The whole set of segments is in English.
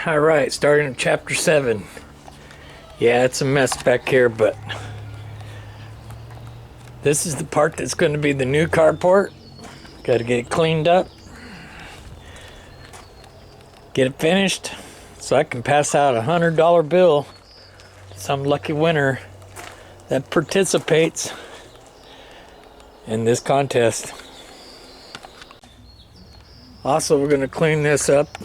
Alright, starting in chapter 7. Yeah, it's a mess back here, but this is the part that's going to be the new carport. Got to get it cleaned up, get it finished, so I can pass out a $100 bill to some lucky winner that participates in this contest. Also, we're going to clean this up,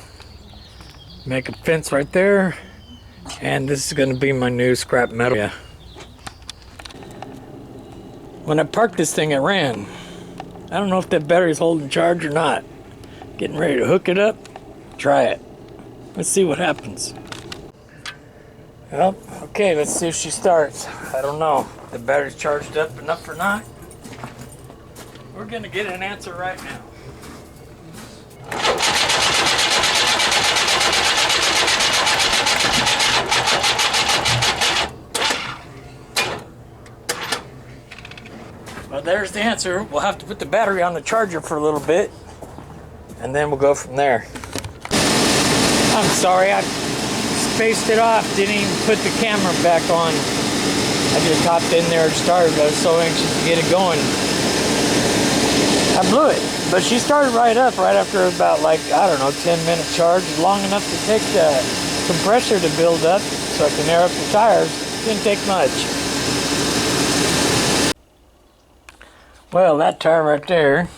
make a fence right there, and this is going to be my new scrap metal. Yeah. When I parked this thing, it ran. I don't know if that battery's holding charge or not. Getting ready to hook it up, try it. Let's see what happens. Well, okay, let's see if she starts. I don't know if the battery's charged up enough or not. We're going to get an answer right now. Well, there's the answer. We'll have to put the battery on the charger for a little bit, and then we'll go from there. I'm sorry, I spaced it off, didn't even put the camera back on. I just hopped in there and started. I was so anxious to get it going. I blew it, but she started right up right after about, like, I don't know, 10-minute charge, long enough to take the compressor to build up so I can air up the tires. Didn't take much. Well, that tire right there,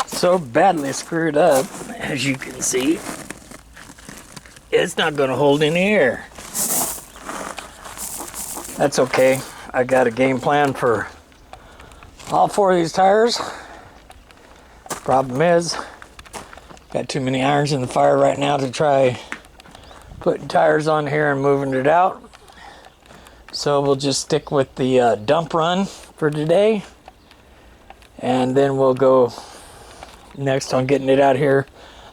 so badly screwed up, as you can see, it's not going to hold any air. That's okay. I got a game plan for all 4 of these tires. Problem is, got too many irons in the fire right now to try putting tires on here and moving it out. So we'll just stick with the dump run for today, and then we'll go next on getting it out here,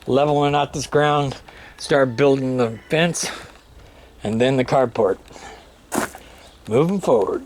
leveling out this ground, start building the fence, and then the carport. Moving forward.